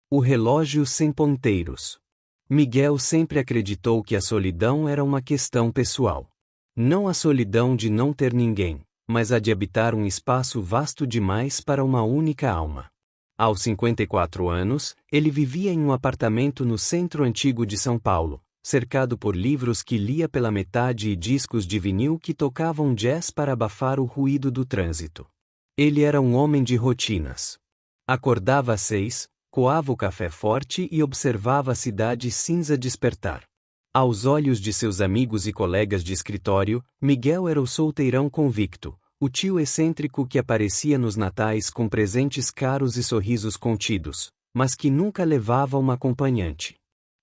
O relógio sem ponteiros. Miguel sempre acreditou que a solidão era uma questão pessoal. Não a solidão de não ter ninguém, mas a de habitar um espaço vasto demais para uma única alma. Aos 54 anos, ele vivia em um apartamento no centro antigo de São Paulo, cercado por livros que lia pela metade e discos de vinil que tocavam jazz para abafar o ruído do trânsito. Ele era um homem de rotinas. Acordava às 6, coava o café forte e observava a cidade cinza despertar. Aos olhos de seus amigos e colegas de escritório, Miguel era o solteirão convicto, o tio excêntrico que aparecia nos natais com presentes caros e sorrisos contidos, mas que nunca levava uma acompanhante.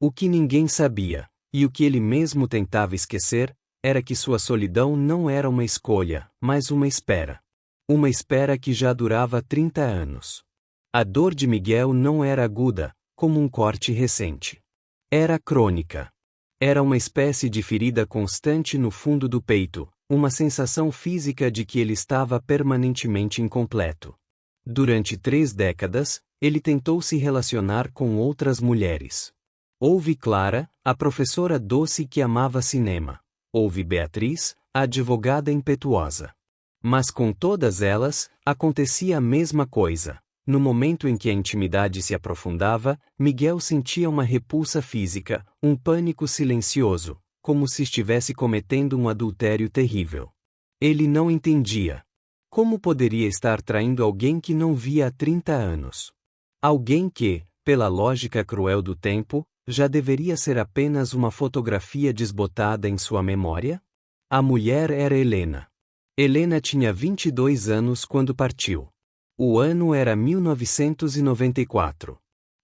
O que ninguém sabia, e o que ele mesmo tentava esquecer, era que sua solidão não era uma escolha, mas uma espera. Uma espera que já durava 30 anos. A dor de Miguel não era aguda, como um corte recente. Era crônica. Era uma espécie de ferida constante no fundo do peito, uma sensação física de que ele estava permanentemente incompleto. Durante 3 décadas, ele tentou se relacionar com outras mulheres. Houve Clara, a professora doce que amava cinema. Houve Beatriz, a advogada impetuosa. Mas com todas elas, acontecia a mesma coisa. No momento em que a intimidade se aprofundava, Miguel sentia uma repulsa física, um pânico silencioso, como se estivesse cometendo um adultério terrível. Ele não entendia. Como poderia estar traindo alguém que não via há 30 anos? Alguém que, pela lógica cruel do tempo, já deveria ser apenas uma fotografia desbotada em sua memória? A mulher era Helena. Helena tinha 22 anos quando partiu. O ano era 1994.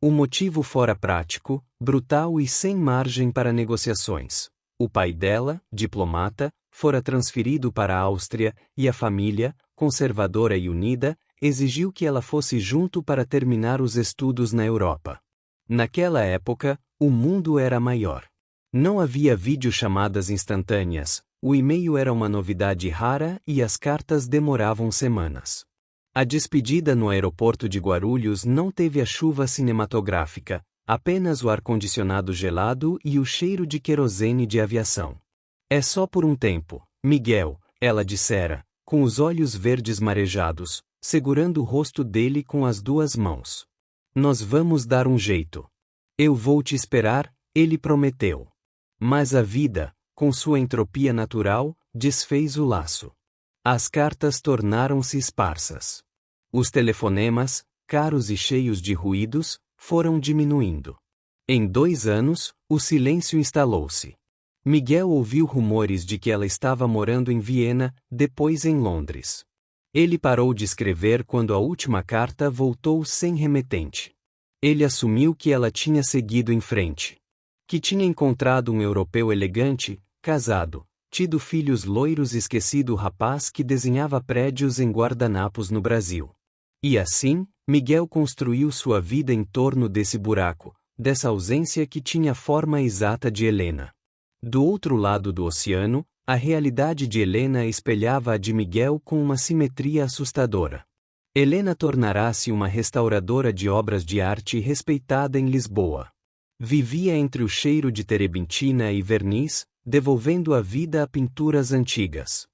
O motivo fora prático, brutal e sem margem para negociações. O pai dela, diplomata, fora transferido para a Áustria e a família, conservadora e unida, exigiu que ela fosse junto para terminar os estudos na Europa. Naquela época, o mundo era maior. Não havia videochamadas instantâneas, o e-mail era uma novidade rara e as cartas demoravam semanas. A despedida no aeroporto de Guarulhos não teve a chuva cinematográfica, apenas o ar-condicionado gelado e o cheiro de querosene de aviação. É só por um tempo, Miguel, ela dissera, com os olhos verdes marejados, segurando o rosto dele com as 2 mãos. Nós vamos dar um jeito. Eu vou te esperar, ele prometeu. Mas a vida, com sua entropia natural, desfez o laço. As cartas tornaram-se esparsas. Os telefonemas, caros e cheios de ruídos, foram diminuindo. Em 2 anos, o silêncio instalou-se. Miguel ouviu rumores de que ela estava morando em Viena, depois em Londres. Ele parou de escrever quando a última carta voltou sem remetente. Ele assumiu que ela tinha seguido em frente. Que tinha encontrado um europeu elegante, casado, tido filhos loiros e esquecido o rapaz que desenhava prédios em guardanapos no Brasil. E assim, Miguel construiu sua vida em torno desse buraco, dessa ausência que tinha a forma exata de Helena. Do outro lado do oceano, a realidade de Helena espelhava a de Miguel com uma simetria assustadora. Helena tornará-se uma restauradora de obras de arte respeitada em Lisboa. Vivia entre o cheiro de terebintina e verniz, devolvendo a vida a pinturas antigas.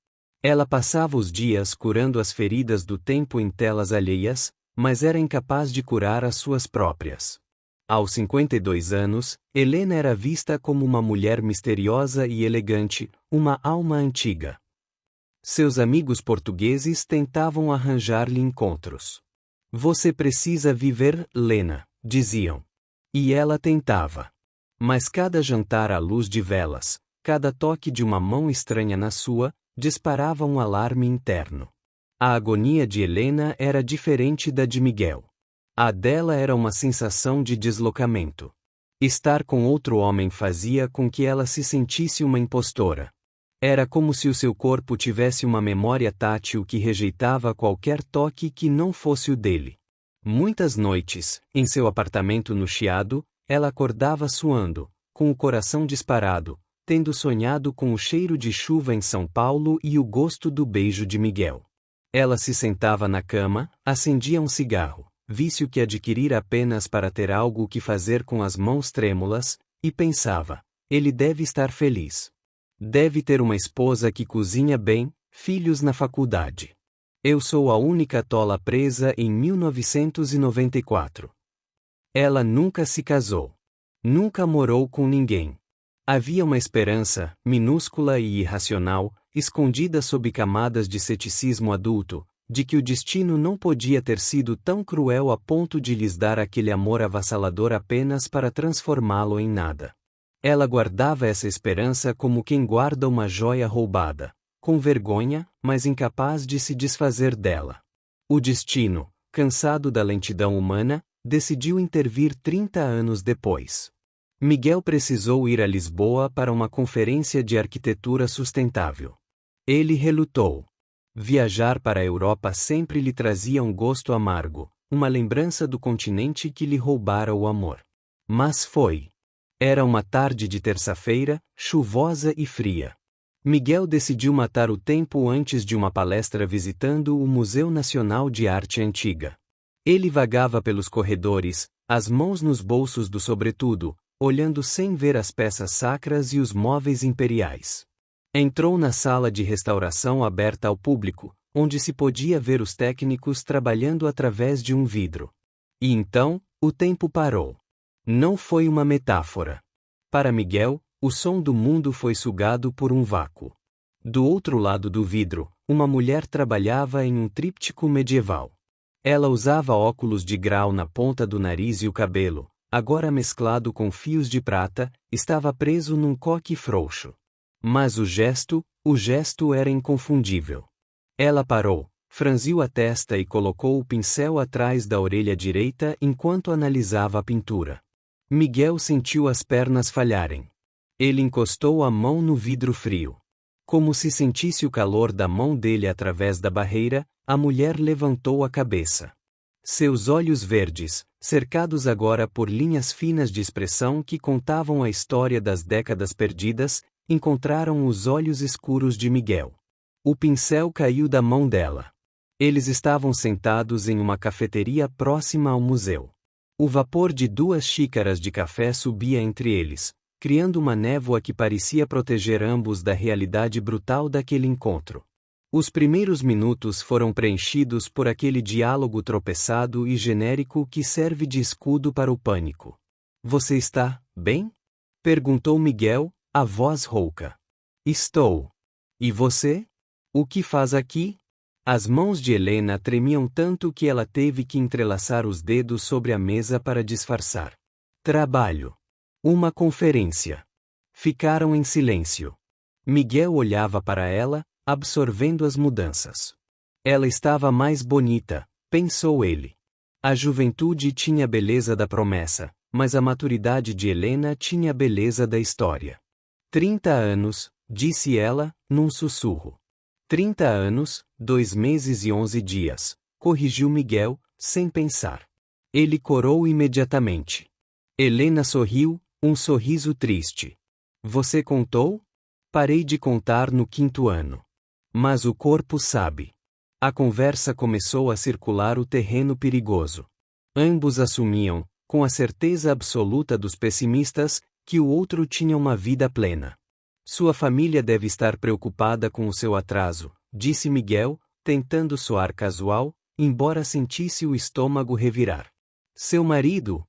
Ela passava os dias curando as feridas do tempo em telas alheias, mas era incapaz de curar as suas próprias. Aos 52 anos, Helena era vista como uma mulher misteriosa e elegante, uma alma antiga. Seus amigos portugueses tentavam arranjar-lhe encontros. Você precisa viver, Lena, diziam. E ela tentava. Mas cada jantar à luz de velas, cada toque de uma mão estranha na sua, disparava um alarme interno. A agonia de Helena era diferente da de Miguel. A dela era uma sensação de deslocamento. Estar com outro homem fazia com que ela se sentisse uma impostora. Era como se o seu corpo tivesse uma memória tátil que rejeitava qualquer toque que não fosse o dele. Muitas noites, em seu apartamento no Chiado, ela acordava suando, com o coração disparado, tendo sonhado com o cheiro de chuva em São Paulo e o gosto do beijo de Miguel. Ela se sentava na cama, acendia um cigarro, vício que adquirira apenas para ter algo que fazer com as mãos trêmulas, e pensava: ele deve estar feliz. Deve ter uma esposa que cozinha bem, filhos na faculdade. Eu sou a única tola presa em 1994. Ela nunca se casou. Nunca morou com ninguém. Havia uma esperança, minúscula e irracional, escondida sob camadas de ceticismo adulto, de que o destino não podia ter sido tão cruel a ponto de lhes dar aquele amor avassalador apenas para transformá-lo em nada. Ela guardava essa esperança como quem guarda uma joia roubada, com vergonha, mas incapaz de se desfazer dela. O destino, cansado da lentidão humana, decidiu intervir 30 anos depois. Miguel precisou ir a Lisboa para uma conferência de arquitetura sustentável. Ele relutou. Viajar para a Europa sempre lhe trazia um gosto amargo, uma lembrança do continente que lhe roubara o amor. Mas foi. Era uma tarde de terça-feira, chuvosa e fria. Miguel decidiu matar o tempo antes de uma palestra visitando o Museu Nacional de Arte Antiga. Ele vagava pelos corredores, as mãos nos bolsos do sobretudo, olhando sem ver as peças sacras e os móveis imperiais. Entrou na sala de restauração aberta ao público, onde se podia ver os técnicos trabalhando através de um vidro. E então, o tempo parou. Não foi uma metáfora. Para Miguel, o som do mundo foi sugado por um vácuo. Do outro lado do vidro, uma mulher trabalhava em um tríptico medieval. Ela usava óculos de grau na ponta do nariz e o cabelo, agora mesclado com fios de prata, estava preso num coque frouxo. Mas o gesto era inconfundível. Ela parou, franziu a testa e colocou o pincel atrás da orelha direita enquanto analisava a pintura. Miguel sentiu as pernas falharem. Ele encostou a mão no vidro frio. Como se sentisse o calor da mão dele através da barreira, a mulher levantou a cabeça. Seus olhos verdes, cercados agora por linhas finas de expressão que contavam a história das décadas perdidas, encontraram os olhos escuros de Miguel. O pincel caiu da mão dela. Eles estavam sentados em uma cafeteria próxima ao museu. O vapor de 2 xícaras de café subia entre eles, criando uma névoa que parecia proteger ambos da realidade brutal daquele encontro. Os primeiros minutos foram preenchidos por aquele diálogo tropeçado e genérico que serve de escudo para o pânico. Você está bem? Perguntou Miguel, a voz rouca. Estou. E você? O que faz aqui? As mãos de Helena tremiam tanto que ela teve que entrelaçar os dedos sobre a mesa para disfarçar. Trabalho. Uma conferência. Ficaram em silêncio. Miguel olhava para ela, absorvendo as mudanças. Ela estava mais bonita, pensou ele. A juventude tinha a beleza da promessa, mas a maturidade de Helena tinha a beleza da história. 30 anos, disse ela, num sussurro. 30 anos, 2 meses e 11 dias, corrigiu Miguel, sem pensar. Ele corou imediatamente. Helena sorriu, um sorriso triste. Você contou? Parei de contar no 5º ano. Mas o corpo sabe. A conversa começou a circular o terreno perigoso. Ambos assumiam, com a certeza absoluta dos pessimistas, que o outro tinha uma vida plena. Sua família deve estar preocupada com o seu atraso, disse Miguel, tentando soar casual, embora sentisse o estômago revirar. Seu marido?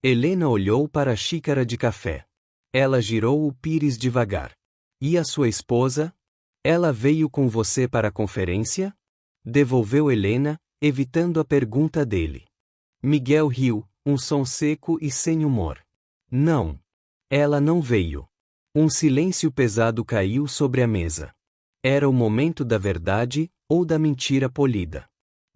Helena olhou para a xícara de café. Ela girou o pires devagar. E a sua esposa? Ela veio com você para a conferência? Devolveu Helena, evitando a pergunta dele. Miguel riu, um som seco e sem humor. Não. Ela não veio. Um silêncio pesado caiu sobre a mesa. Era o momento da verdade, ou da mentira polida.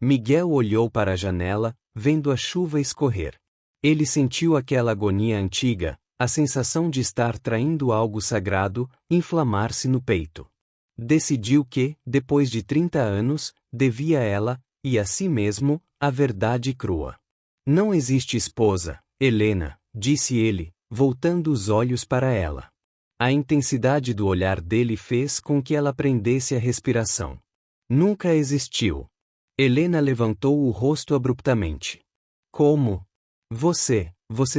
Miguel olhou para a janela, vendo a chuva escorrer. Ele sentiu aquela agonia antiga, a sensação de estar traindo algo sagrado, inflamar-se no peito. Decidiu que, depois de 30 anos, devia a ela, e a si mesmo, a verdade crua. Não existe esposa, Helena, disse ele, voltando os olhos para ela. A intensidade do olhar dele fez com que ela prendesse a respiração. Nunca existiu. Helena levantou o rosto abruptamente. Como? Você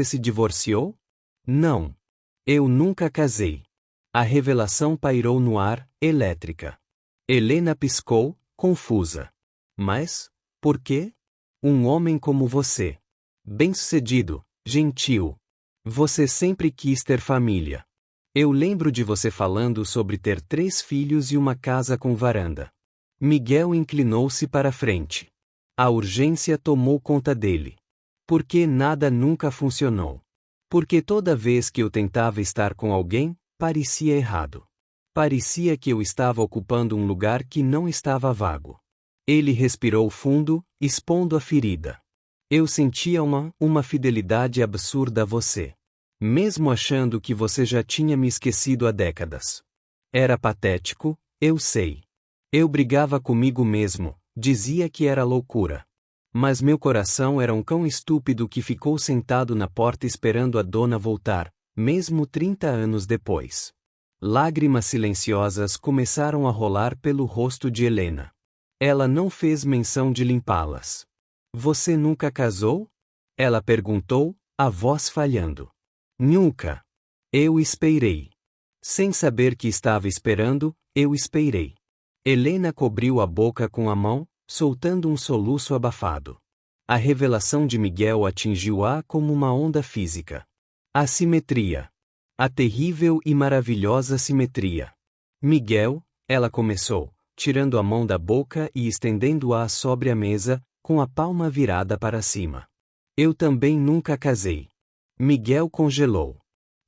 se divorciou? Não. Eu nunca casei. A revelação pairou no ar, elétrica. Helena piscou, confusa. Mas, por quê? Um homem como você. Bem-sucedido, gentil. Você sempre quis ter família. Eu lembro de você falando sobre ter 3 filhos e uma casa com varanda. Miguel inclinou-se para a frente. A urgência tomou conta dele. Por que nada nunca funcionou? Porque toda vez que eu tentava estar com alguém, parecia errado. Parecia que eu estava ocupando um lugar que não estava vago. Ele respirou fundo, expondo a ferida. Eu sentia uma fidelidade absurda a você. Mesmo achando que você já tinha me esquecido há décadas. Era patético, eu sei. Eu brigava comigo mesmo, dizia que era loucura. Mas meu coração era um cão estúpido que ficou sentado na porta esperando a dona voltar, mesmo 30 anos depois. Lágrimas silenciosas começaram a rolar pelo rosto de Helena. Ela não fez menção de limpá-las. Você nunca casou? Ela perguntou, a voz falhando. Nunca. Eu esperei. Sem saber que estava esperando, eu esperei. Helena cobriu a boca com a mão, soltando um soluço abafado. A revelação de Miguel atingiu-a como uma onda física. A simetria. A terrível e maravilhosa simetria. Miguel, ela começou, tirando a mão da boca e estendendo-a sobre a mesa, com a palma virada para cima. Eu também nunca casei. Miguel congelou.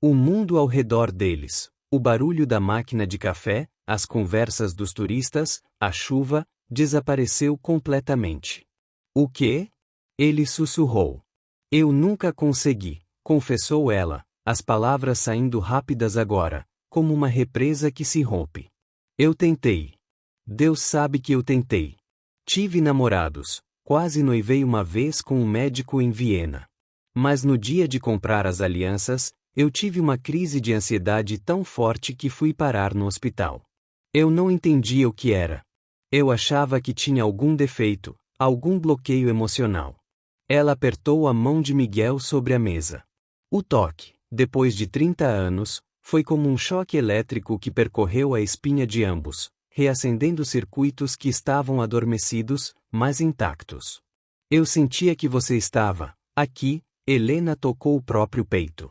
O mundo ao redor deles, o barulho da máquina de café, as conversas dos turistas, a chuva, desapareceu completamente. O quê? Ele sussurrou. Eu nunca consegui, confessou ela, as palavras saindo rápidas agora, como uma represa que se rompe. Eu tentei. Deus sabe que eu tentei. Tive namorados, quase noivei uma vez com um médico em Viena. Mas no dia de comprar as alianças, eu tive uma crise de ansiedade tão forte que fui parar no hospital. Eu não entendia o que era. Eu achava que tinha algum defeito, algum bloqueio emocional. Ela apertou a mão de Miguel sobre a mesa. O toque, depois de 30 anos, foi como um choque elétrico que percorreu a espinha de ambos, reacendendo circuitos que estavam adormecidos, mas intactos. Eu sentia que você estava aqui. Helena tocou o próprio peito.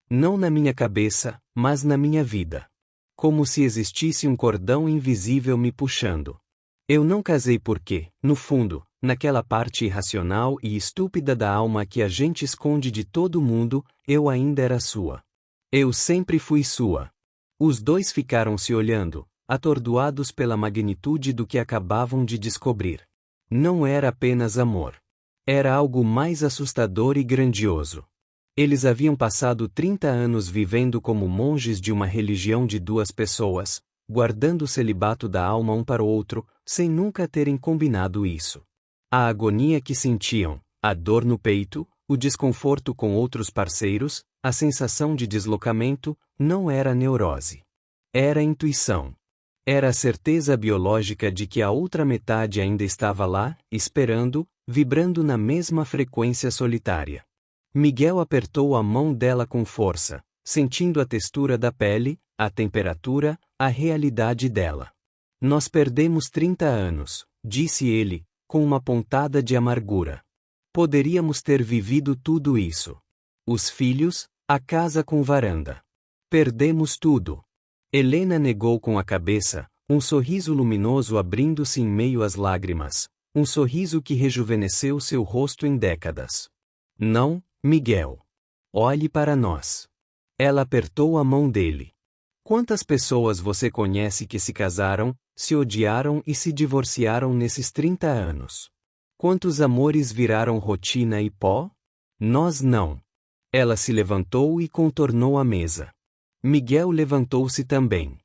Não na minha cabeça, mas na minha vida. Como se existisse um cordão invisível me puxando. Eu não casei porque, no fundo, naquela parte irracional e estúpida da alma que a gente esconde de todo mundo, eu ainda era sua. Eu sempre fui sua. Os dois ficaram se olhando, atordoados pela magnitude do que acabavam de descobrir. Não era apenas amor. Era algo mais assustador e grandioso. Eles haviam passado 30 anos vivendo como monges de uma religião de 2 pessoas, guardando o celibato da alma um para o outro, sem nunca terem combinado isso. A agonia que sentiam, a dor no peito, o desconforto com outros parceiros, a sensação de deslocamento, não era neurose. Era intuição. Era a certeza biológica de que a outra metade ainda estava lá, esperando, vibrando na mesma frequência solitária. Miguel apertou a mão dela com força, sentindo a textura da pele, a temperatura, a realidade dela. Nós perdemos 30 anos, disse ele, com uma pontada de amargura. Poderíamos ter vivido tudo isso. Os filhos, a casa com varanda. Perdemos tudo. Helena negou com a cabeça, um sorriso luminoso abrindo-se em meio às lágrimas. Um sorriso que rejuvenesceu seu rosto em décadas. Não, Miguel. Olhe para nós. Ela apertou a mão dele. Quantas pessoas você conhece que se casaram, se odiaram e se divorciaram nesses 30 anos? Quantos amores viraram rotina e pó? Nós não. Ela se levantou e contornou a mesa. Miguel levantou-se também.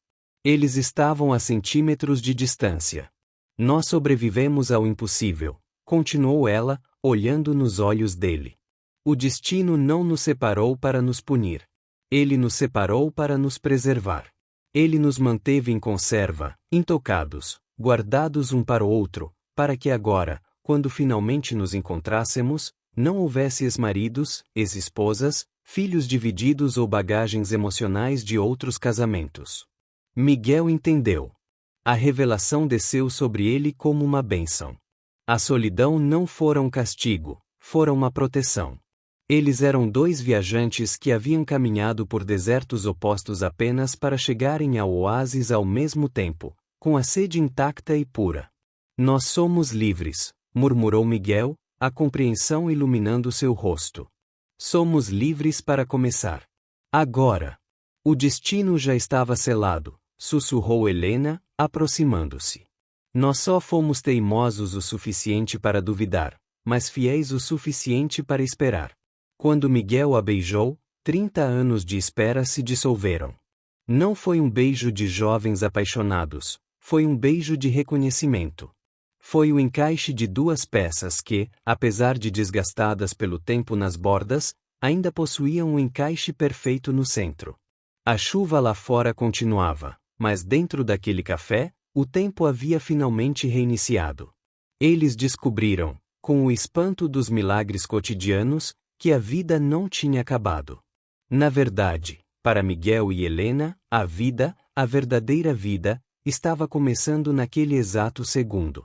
Eles estavam a centímetros de distância. Nós sobrevivemos ao impossível, continuou ela, olhando nos olhos dele. O destino não nos separou para nos punir. Ele nos separou para nos preservar. Ele nos manteve em conserva, intocados, guardados um para o outro, para que agora, quando finalmente nos encontrássemos, não houvesse ex-maridos, ex-esposas, filhos divididos ou bagagens emocionais de outros casamentos. Miguel entendeu. A revelação desceu sobre ele como uma bênção. A solidão não fora um castigo, fora uma proteção. Eles eram dois viajantes que haviam caminhado por desertos opostos apenas para chegarem ao oásis ao mesmo tempo, com a sede intacta e pura. Nós somos livres, murmurou Miguel, a compreensão iluminando seu rosto. Somos livres para começar. Agora. O destino já estava selado, sussurrou Helena, aproximando-se. Nós só fomos teimosos o suficiente para duvidar, mas fiéis o suficiente para esperar. Quando Miguel a beijou, 30 anos de espera se dissolveram. Não foi um beijo de jovens apaixonados, foi um beijo de reconhecimento. Foi o encaixe de duas peças que, apesar de desgastadas pelo tempo nas bordas, ainda possuíam um encaixe perfeito no centro. A chuva lá fora continuava, mas dentro daquele café, o tempo havia finalmente reiniciado. Eles descobriram, com o espanto dos milagres cotidianos, que a vida não tinha acabado. Na verdade, para Miguel e Helena, a vida, a verdadeira vida, estava começando naquele exato segundo.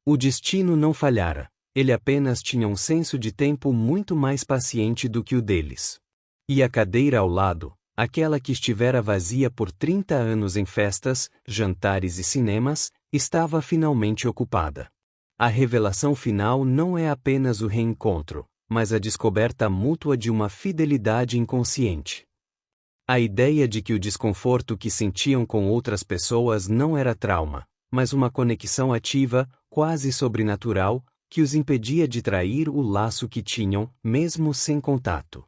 O destino não falhara, ele apenas tinha um senso de tempo muito mais paciente do que o deles. E a cadeira ao lado, aquela que estivera vazia por 30 anos em festas, jantares e cinemas, estava finalmente ocupada. A revelação final não é apenas o reencontro, mas a descoberta mútua de uma fidelidade inconsciente. A ideia de que o desconforto que sentiam com outras pessoas não era trauma, mas uma conexão ativa, quase sobrenatural, que os impedia de trair o laço que tinham, mesmo sem contato.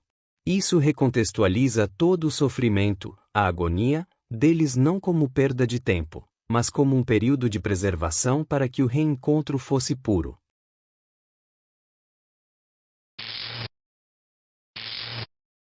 Isso recontextualiza todo o sofrimento, a agonia, deles não como perda de tempo, mas como um período de preservação para que o reencontro fosse puro.